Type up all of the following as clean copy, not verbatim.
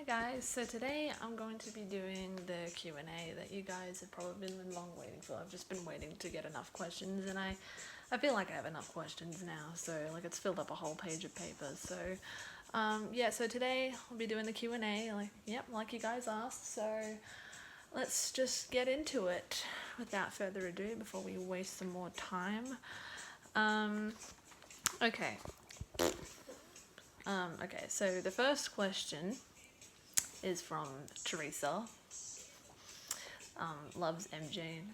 Guys, so today I'm going to be doing the Q&A that you guys have probably been long waiting for. I've just been waiting to get enough questions, and I feel like I have enough questions now, so like it's filled up a whole page of paper. So yeah, so today I'll be doing the Q&A like you guys asked. So let's just get into it without further ado before we waste some more time. Okay. Okay, so the first question is from Teresa. Loves MJ and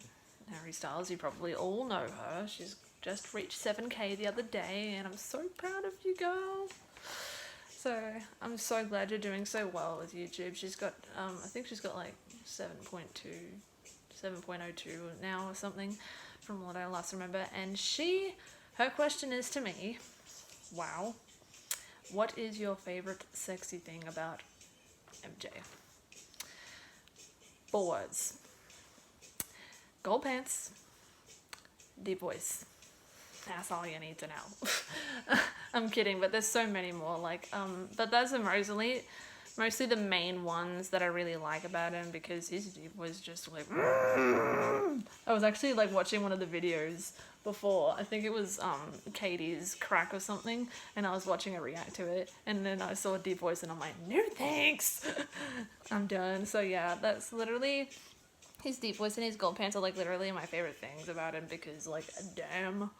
Harry Styles. You probably all know her. She's just reached 7K the other day, and I'm so proud of you, girl. So I'm so glad you're doing so well with YouTube. She's got, I think she's got like 7.02 now or something, from what I last remember. And her question is to me, wow, what is your favorite sexy thing about MJ? 4 words. Gold pants, deep voice. That's all you need to know. I'm kidding, but there's so many more. But those are mostly the main ones that I really like about him, because his deep voice just like. I was actually like watching one of the videos before. I think it was Katie's crack or something, and I was watching her react to it, and then I saw a deep voice, and I'm like, no thanks. I'm done. So yeah, that's literally. His deep voice and his gold pants are like literally my favorite things about him, because like damn,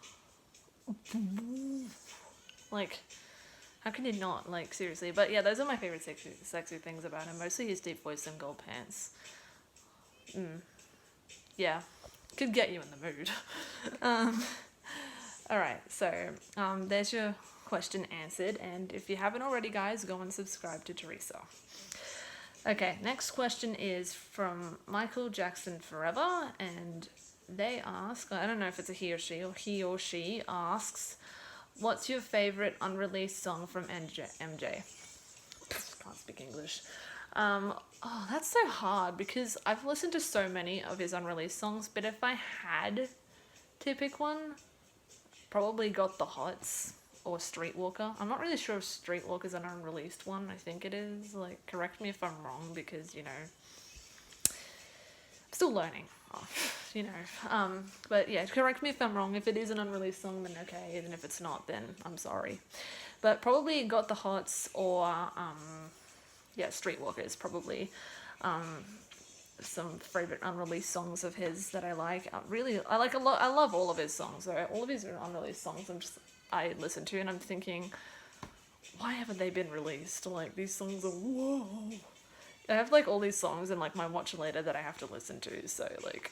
like how can you not, like, seriously? But yeah, those are my favorite sexy things about him. Mostly his deep voice and gold pants. Yeah, could get you in the mood. All right, so there's your question answered, and if you haven't already, guys, go and subscribe to Teresa. Okay, next question is from Michael Jackson Forever, and they ask, I don't know if it's a he or she asks, what's your favorite unreleased song from MJ? Can't speak English. Oh, that's so hard, because I've listened to so many of his unreleased songs, but if I had to pick one, probably Got the Hots or Streetwalker. I'm not really sure if Streetwalker's an unreleased one. I think it is. Like, correct me if I'm wrong, because, you know, I'm still learning. But yeah, correct me if I'm wrong. If it is an unreleased song, then okay. And if it's not, then I'm sorry. But probably Got the Hots or, Streetwalker is probably some favorite unreleased songs of his that I like. I like a lot. I love all of his songs. So all of his unreleased songs, I listen to, and I'm thinking, why haven't they been released? Like, these songs are whoa. I have like all these songs in like my watch later that I have to listen to. So like,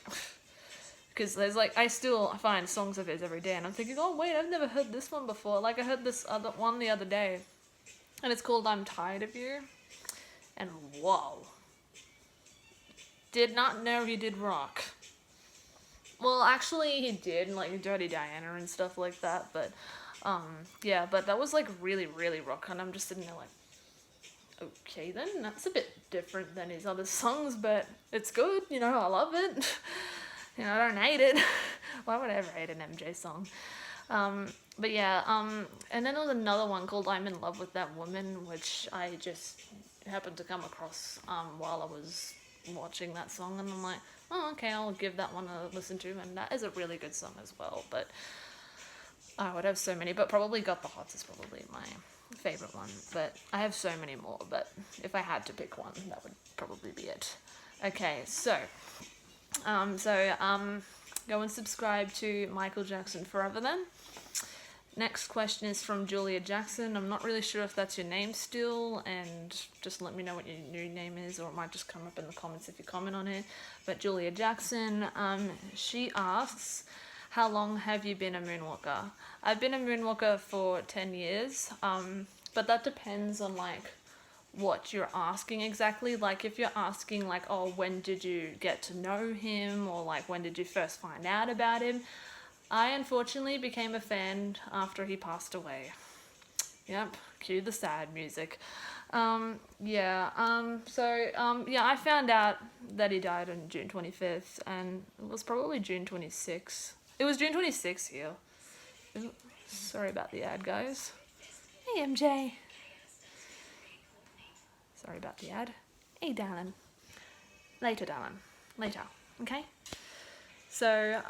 because there's like, I still find songs of his every day, and I'm thinking, oh wait, I've never heard this one before. Like, I heard this other one the other day, and it's called I'm Tired of You. And whoa. Did not know he did rock. Well, actually he did, like Dirty Diana and stuff like that, but yeah, but that was like really, really rock, and I'm just sitting there like, okay then, that's a bit different than his other songs, but it's good, you know, I love it. You know, I don't hate it. Why would I ever hate an MJ song? But yeah, and then there was another one called I'm in Love with That Woman, which I just happened to come across while I was watching that song, and I'm like, oh, okay, I'll give that one a listen to, and that is a really good song as well. But I would have so many, but probably Got the Hots is probably my favorite one, but I have so many more, but if I had to pick one, that would probably be it. Okay, so go and subscribe to Michael Jackson Forever then. Next question is from Julia Jackson. I'm not really sure if that's your name still, and just let me know what your new name is, or it might just come up in the comments if you comment on it. But Julia Jackson, she asks, how long have you been a moonwalker? I've been a moonwalker for 10 years, but that depends on like what you're asking exactly. Like, if you're asking like, oh, when did you get to know him, or like when did you first find out about him, I unfortunately became a fan after he passed away. Yep, cue the sad music. I found out that he died on June 25th, and it was probably June 26th. It was June 26th here. Sorry about the ad, guys. Hey, MJ. Sorry about the ad. Hey, darling. Later, darling. Later. Okay? So,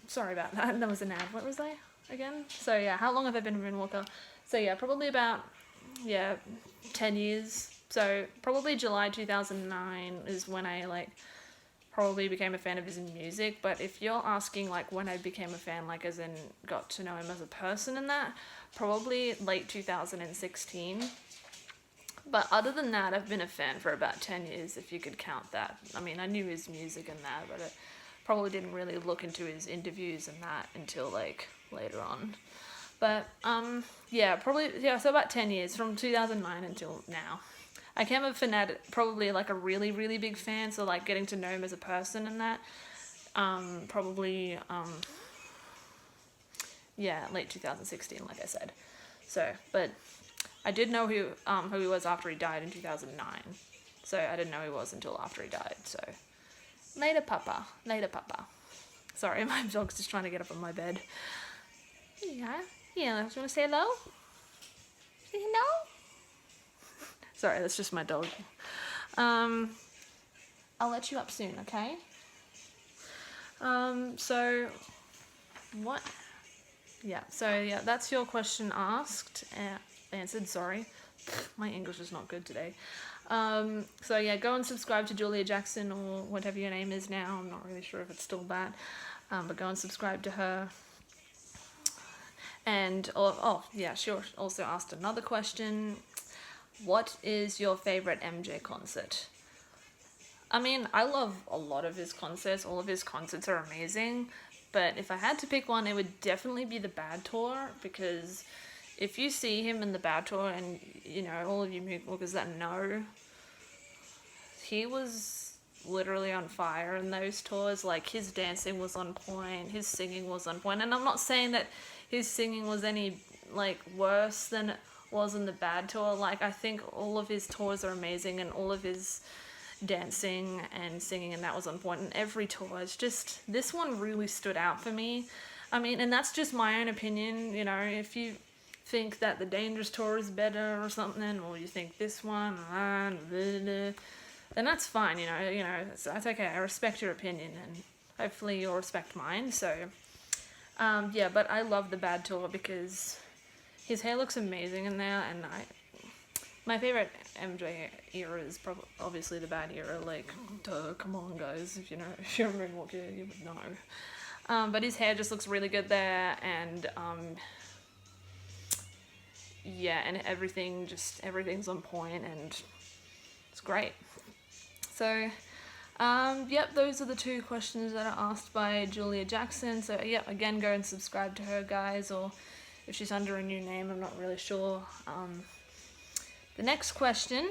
sorry about that. That was an ad. What was I again? So, yeah, how long have I been a Moonwalker? So, yeah, probably about, 10 years. So, probably July 2009 is when I, like, probably became a fan of his music. But if you're asking, like, when I became a fan, like, as in got to know him as a person and that, probably late 2016. But other than that, I've been a fan for about 10 years, if you could count that. I mean, I knew his music and that, but I probably didn't really look into his interviews and that until, like, later on. But, so about 10 years, from 2009 until now. I became a fanatic, probably, like, a really, really big fan, so, like, getting to know him as a person and that, late 2016, like I said. So, but I did know who he was after he died in 2009. So I didn't know who he was until after he died. So later, Papa. Later, Papa. Sorry, my dog's just trying to get up on my bed. Yeah. Yeah, do you want to say hello? Say hello? Sorry, that's just my dog. I'll let you up soon, okay? So what? Yeah, so yeah, that's your question asked. Answered, sorry. My English is not good today. So yeah, go and subscribe to Julia Jackson or whatever your name is now. I'm not really sure if it's still that. But go and subscribe to her. And, she also asked another question. What is your favorite MJ concert? I mean, I love a lot of his concerts. All of his concerts are amazing. But if I had to pick one, it would definitely be the Bad Tour, because if you see him in the Bad Tour, and, all of you Moonwalkers that know, he was literally on fire in those tours. Like, his dancing was on point, his singing was on point, and I'm not saying that his singing was any, like, worse than it was in the Bad Tour. Like, I think all of his tours are amazing, and all of his dancing and singing and that was on point, and every tour is just, this one really stood out for me. I mean, and that's just my own opinion, if you think that the Dangerous Tour is better or something, or you think this one, then that's fine, that's okay. I respect your opinion, and hopefully you'll respect mine. So, but I love the Bad Tour because his hair looks amazing in there, and my favorite MJ era is probably obviously the Bad era. Like, duh, come on, guys, if you're a Moonwalker, you would know. But his hair just looks really good there, and and everything's on point, and it's great. So, those are the two questions that are asked by Julia Jackson. So, again, go and subscribe to her, guys, or if she's under a new name, I'm not really sure. The next question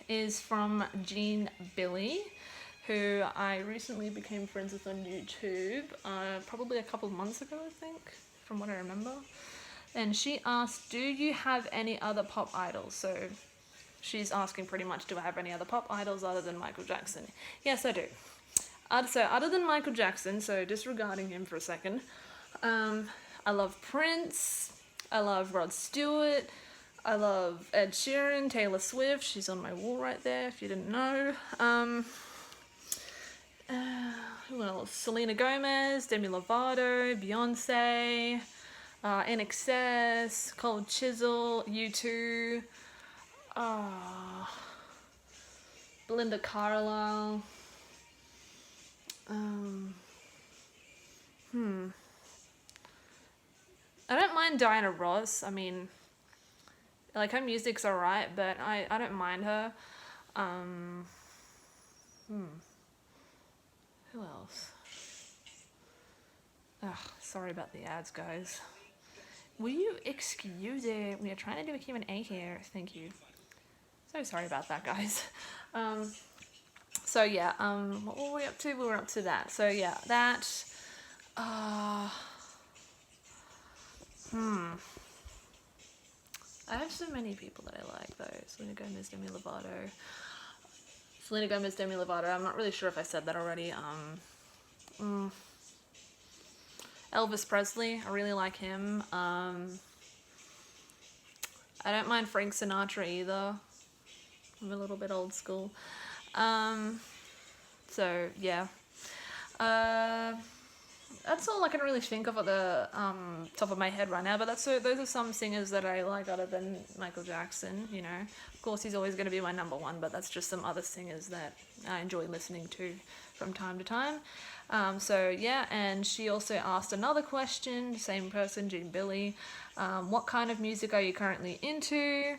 is from Jean Billy, who I recently became friends with on YouTube, probably a couple of months ago, I think, from what I remember. And she asked, do you have any other pop idols? So she's asking pretty much, do I have any other pop idols other than Michael Jackson? Yes, I do. So other than Michael Jackson, so disregarding him for a second, I love Prince, I love Rod Stewart, I love Ed Sheeran, Taylor Swift, she's on my wall right there if you didn't know. Who else? Selena Gomez, Demi Lovato, Beyonce, NXS, Cold Chisel, U2, Belinda Carlisle, I don't mind Diana Ross. I mean, like, her music's alright, but I don't mind her. Who else? Sorry about the ads, guys. Will you excuse it? We are trying to do a Q&A here. Thank you. So sorry about that, guys. What were we up to? We were up to that. So yeah, that. I have so many people that I like, though. Selena Gomez, Demi Lovato. I'm not really sure if I said that already. Elvis Presley. I really like him. I don't mind Frank Sinatra either. I'm a little bit old school. So yeah. That's all I can really think of at the top of my head right now. But those are some singers that I like other than Michael Jackson. You know, of course he's always going to be my number one, but that's just some other singers that I enjoy listening to from time to time. So yeah, and she also asked another question. Same person, Jean Billy. What kind of music are you currently into?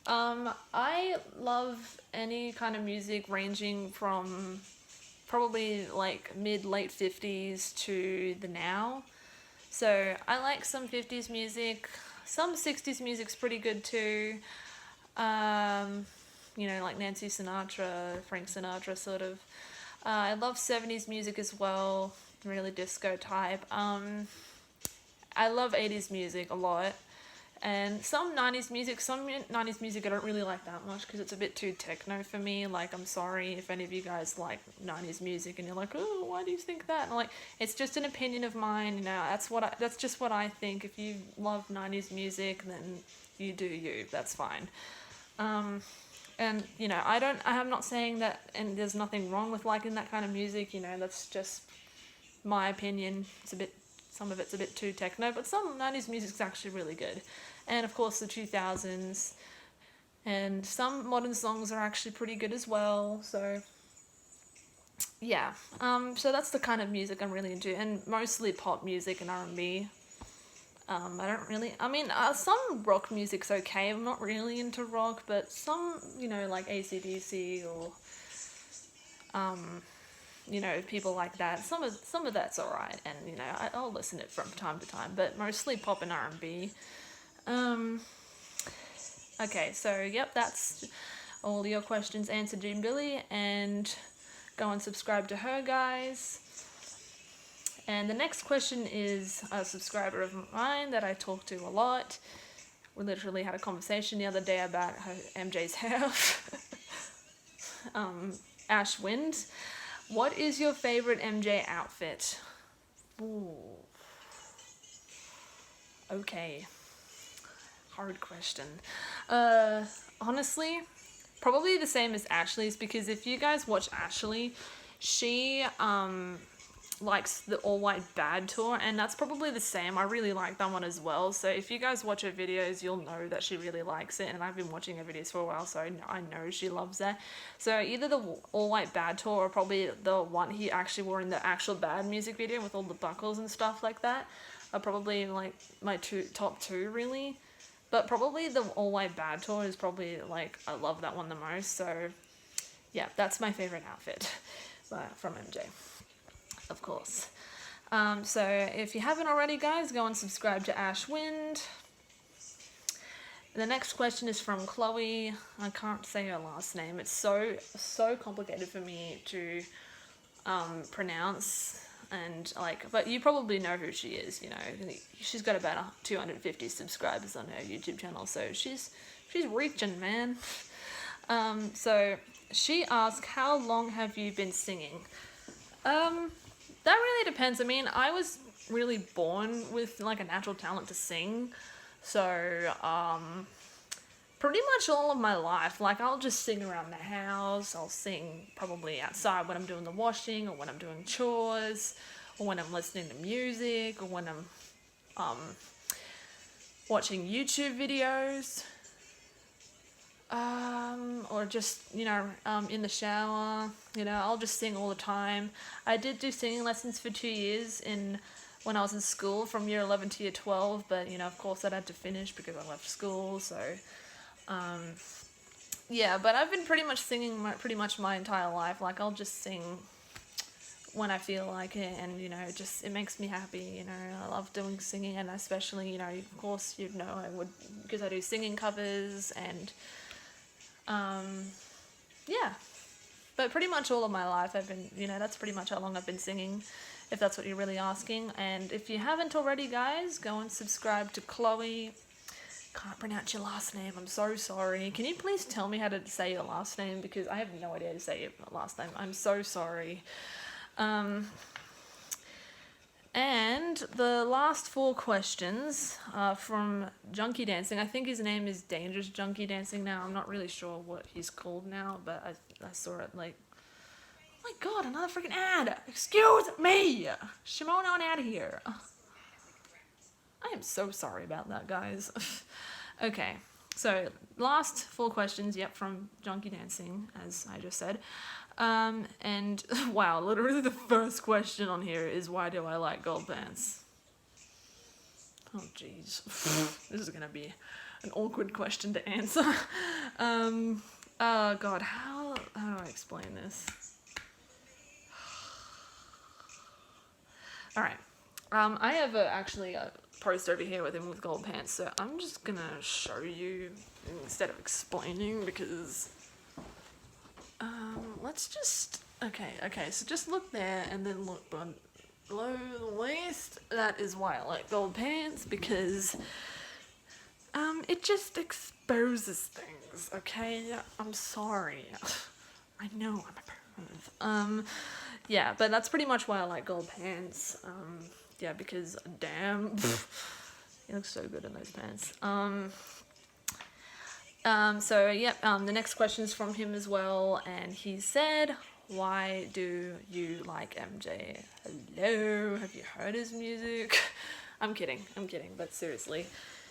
I love any kind of music ranging from probably like late 50s to the now. So I like some 50s music. Some 60s music's pretty good too. You know, like Nancy Sinatra, Frank Sinatra sort of. I love 70s music as well, really disco type. I love 80s music a lot. And some 90s music I don't really like that much because it's a bit too techno for me. Like, I'm sorry if any of you guys like 90s music and you're like, oh, why do you think that? And like, it's just an opinion of mine, you know, that's just what I think. If you love 90s music, then you do you, that's fine. And, you know, I'm not saying that, and there's nothing wrong with liking that kind of music, you know, that's just my opinion. Some of it's a bit too techno, but some 90s music's actually really good. And of course the 2000s, and some modern songs are actually pretty good as well. So yeah, so that's the kind of music I'm really into, and mostly pop music and R&B. Some rock music's okay. I'm not really into rock, but some, you know, like AC/DC or you know, people like that. Some of that's alright, and you know, I'll listen to it from time to time, but mostly pop and R&B. Okay, so yep, that's all your questions answered, Jean Billy, and go and subscribe to her, guys. And the next question is a subscriber of mine that I talk to a lot. We literally had a conversation the other day about her MJ's hair. Ash Wind. What is your favorite MJ outfit? Ooh. Okay. Hard question. Honestly, probably the same as Ashley's, because if you guys watch Ashley, she likes the All White Bad tour, and that's probably the same. I really like that one as well. So if you guys watch her videos, you'll know that she really likes it, and I've been watching her videos for a while, so I know she loves that. So either the All White Bad tour or probably the one he actually wore in the actual Bad music video with all the buckles and stuff like that are probably like my top two really. But probably the All White Bad tour is probably like, I love that one the most. So yeah, that's my favorite outfit from MJ. Of course. So if you haven't already, guys, go and subscribe to Ash Wind. The next question is from Chloe. I can't say her last name. It's so complicated for me to pronounce, and like, but you probably know who she is. You know, she's got about 250 subscribers on her YouTube channel, so she's reaching, man. So she asked, how long have you been singing? That really depends. I mean, I was really born with like a natural talent to sing. So, pretty much all of my life, like I'll just sing around the house. I'll sing probably outside when I'm doing the washing, or when I'm doing chores, or when I'm listening to music, or when I'm watching YouTube videos. Or just, you know, in the shower, you know, I'll just sing all the time. I did do singing lessons for 2 years when I was in school, from year 11 to year 12, but, you know, of course I'd had to finish because I left school, so, yeah, but I've been pretty much singing pretty much my entire life. Like, I'll just sing when I feel like it, and, you know, it makes me happy, you know. I love doing singing, and especially, you know, of course, you know, I would, because I do singing covers, and yeah, but pretty much all of my life I've been, you know, that's pretty much how long I've been singing, if that's what you're really asking. And if you haven't already, guys, go and subscribe to Chloe. Can't pronounce your last name, I'm so sorry. Can you please tell me how to say your last name, because I have no idea how to say your last name. I'm so sorry. And the last 4 questions are from Junkie Dancing. I think his name is Dangerous Junkie Dancing now. I'm not really sure what he's called now, but I saw it like, oh my god, another freaking ad! Excuse me! Shimon on out of here. I am so sorry about that, guys. Okay, so last 4 questions, yep, from Junkie Dancing, as I just said. And wow, literally the first question on here is, why do I like gold pants? Oh jeez. This is gonna be an awkward question to answer. Oh god, how do I explain this? Alright. I have actually a post over here with him with gold pants, so I'm just gonna show you instead of explaining, because let's just okay, so just look there and then look below the waist. That is why I like gold pants, because it just exposes things. Okay, I'm sorry. I know I'm a perv. Yeah, but that's pretty much why I like gold pants. Yeah, because damn, he looks so good in those pants. So yep, the next question is from him as well, and he said, why do you like MJ? Hello, have you heard his music? I'm kidding, but seriously,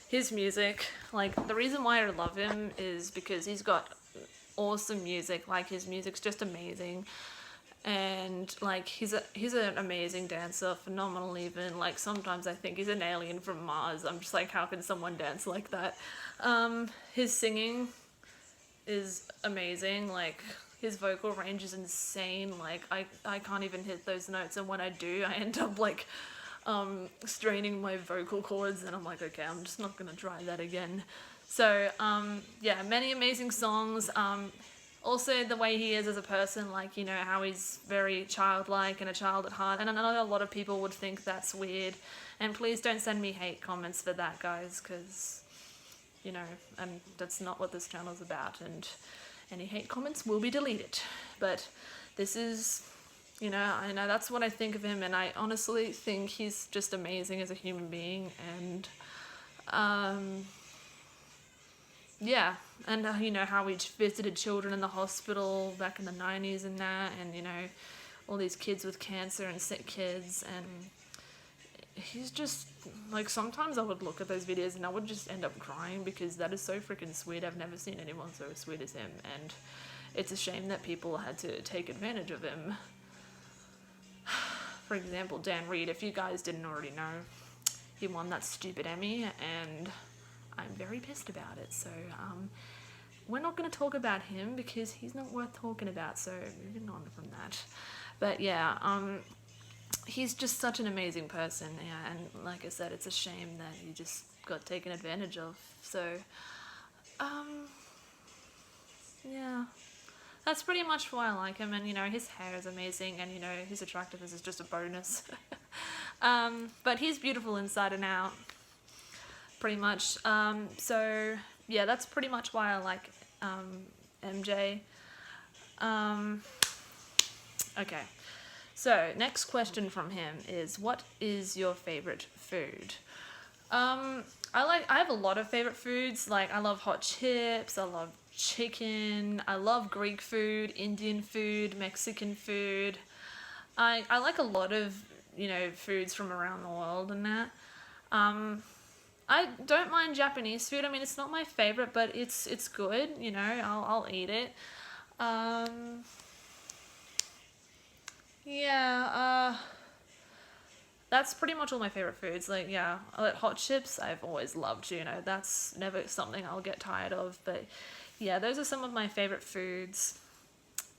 his music, like, the reason why I love him is because he's got awesome music. Like, his music's just amazing. And like, he's an amazing dancer, phenomenal even. Like, sometimes I think he's an alien from Mars. I'm just like, how can someone dance like that? His singing is amazing. Like, his vocal range is insane. Like, I can't even hit those notes, and when I do, I end up like straining my vocal cords, and I'm like, okay, I'm just not gonna try that again. So yeah, many amazing songs. Also, the way he is as a person, like, you know, how he's very childlike and a child at heart. And I know a lot of people would think that's weird. And please don't send me hate comments for that, guys, because, you know, and that's not what this channel is about. And any hate comments will be deleted. But this is, you know, I know that's what I think of him. And I honestly think he's just amazing as a human being. And, yeah, and you know, how we visited children in the hospital back in the 90s and that, and you know, all these kids with cancer and sick kids, and he's just, like, sometimes I would look at those videos and I would just end up crying, because that is so freaking sweet. I've never seen anyone so sweet as him, and it's a shame that people had to take advantage of him. For example, Dan Reed, if you guys didn't already know, he won that stupid Emmy, and I'm very pissed about it. So we're not going to talk about him because he's not worth talking about, so moving on from that. But yeah, he's just such an amazing person, yeah, and like I said, it's a shame that he just got taken advantage of. So yeah, that's pretty much why I like him. And you know, his hair is amazing, and you know, his attractiveness is just a bonus. But he's beautiful inside and out, pretty much. So yeah, that's pretty much why I like MJ. Okay, so next question from him is, what is your favorite food? I have a lot of favorite foods. Like, I love hot chips, I love chicken, I love Greek food, Indian food, Mexican food. I like a lot of, you know, foods from around the world and that. I don't mind Japanese food. I mean, it's not my favorite, but it's good, you know, I'll eat it. Yeah, that's pretty much all my favorite foods. Like, yeah, I like hot chips. I've always loved, you know, that's never something I'll get tired of. But yeah, those are some of my favorite foods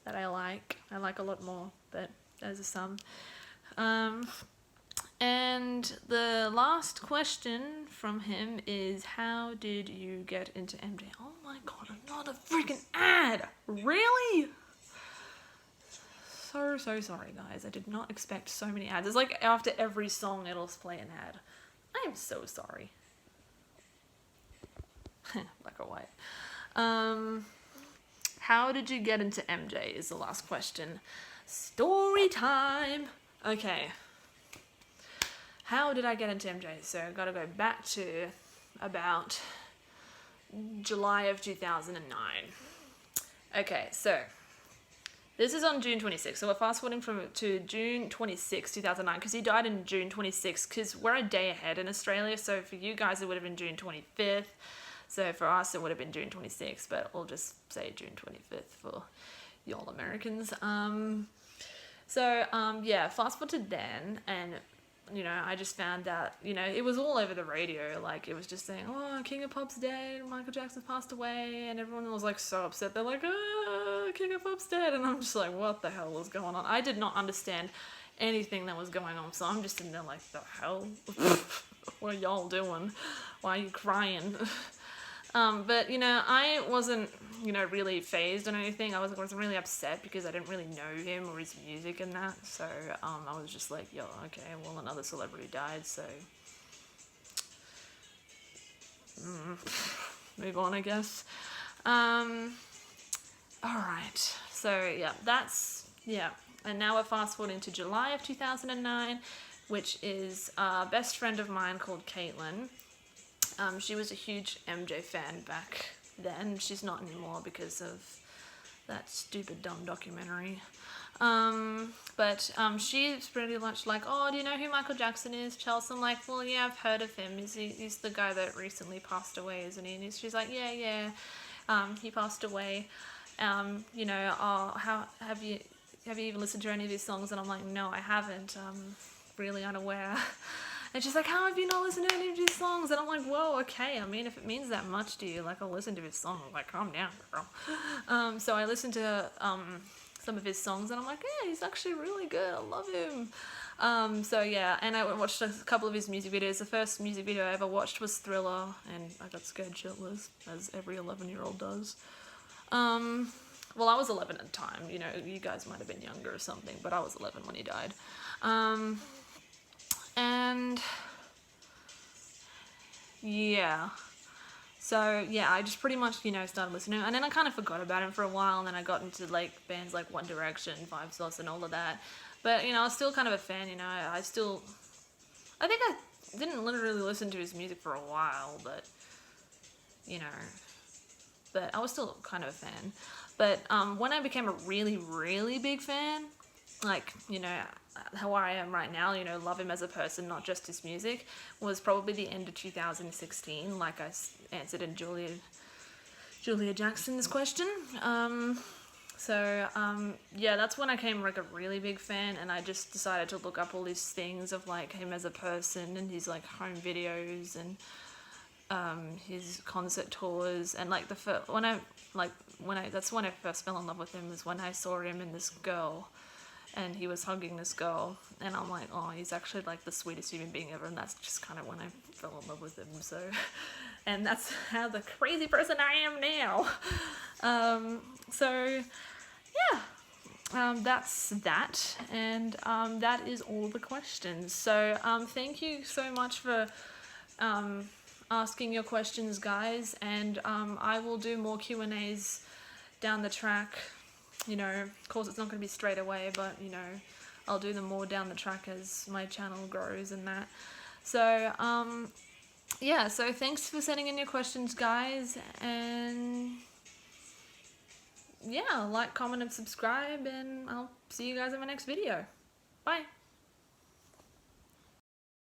that I like. I like a lot more, but those are some. And the last question from him is, how did you get into MJ? Oh my god, another freaking ad! Really? So sorry, guys. I did not expect so many ads. It's like after every song it'll play an ad. I am so sorry. Black or white. How did you get into MJ is the last question. Story time! Okay. how did I get into MJ? So I gotta go back to about July of 2009. Okay, so this is on June 26th. So we're fast forwarding to June 26, 2009, because he died in June 26th, because we're a day ahead in Australia. So for you guys, it would have been June 25th. So for us, it would have been June 26th, but we'll just say June 25th for y'all Americans. Yeah, fast forward to then, and you know, I just found out, you know, it was all over the radio, like, it was just saying, oh, King of Pop's dead, Michael Jackson passed away, and everyone was, like, so upset. They're like, oh, King of Pop's dead, and I'm just like, what the hell was going on? I did not understand anything that was going on, so I'm just sitting there like, the hell? What are y'all doing? Why are you crying? But, you know, I wasn't, you know, really phased on anything. I wasn't really upset because I didn't really know him or his music and that. So, I was just like, yo, okay, well, another celebrity died, so move on, I guess. Alright, so, yeah, and now we're fast forwarding to July of 2009, which is a best friend of mine called Caitlin. She was a huge MJ fan back then. She's not anymore because of that stupid dumb documentary. She's pretty much like, oh, do you know who Michael Jackson is, Chelsea? I'm like, well, yeah, I've heard of him. He's the guy that recently passed away, isn't he? And she's like, yeah, he passed away. You know, how have you even listened to any of his songs? And I'm like, no, I haven't. Really unaware. And she's like, how have you not listened to any of his songs? And I'm like, whoa, okay. I mean, if it means that much to you, like, I'll listen to his songs. Like, calm down, girl. So I listened to some of his songs, and I'm like, yeah, he's actually really good. I love him. So yeah, and I watched a couple of his music videos. The first music video I ever watched was Thriller, and I got scared shitless, as every 11-year-old does. Well, I was 11 at the time. You know, you guys might have been younger or something, but I was 11 when he died. And yeah, so yeah, I just pretty much, you know, started listening, and then I kind of forgot about him for a while, and then I got into like bands like One Direction, Five Sauce, and all of that. But you know, I was still kind of a fan. You know, I think I didn't literally listen to his music for a while, but you know, but I was still kind of a fan. But when I became a really, really big fan, like, you know, how I am right now, you know, love him as a person, not just his music, was probably the end of 2016, like I answered in Julia Jackson's question. Yeah, that's when I became like a really big fan, and I just decided to look up all these things of like him as a person, and his like home videos, and his concert tours, and like that's when I first fell in love with him, was when I saw him and this girl, and he was hugging this girl, and I'm like, oh, he's actually like the sweetest human being ever, and that's just kind of when I fell in love with him. So, and that's how the crazy person I am now. That's that, and that is all the questions. So thank you so much for asking your questions, guys, and I will do more Q&As down the track. You know, of course it's not going to be straight away, but you know, I'll do them more down the track as my channel grows and that. So yeah, so thanks for sending in your questions, guys, and yeah, like, comment, and subscribe, and I'll see you guys in my next video. Bye.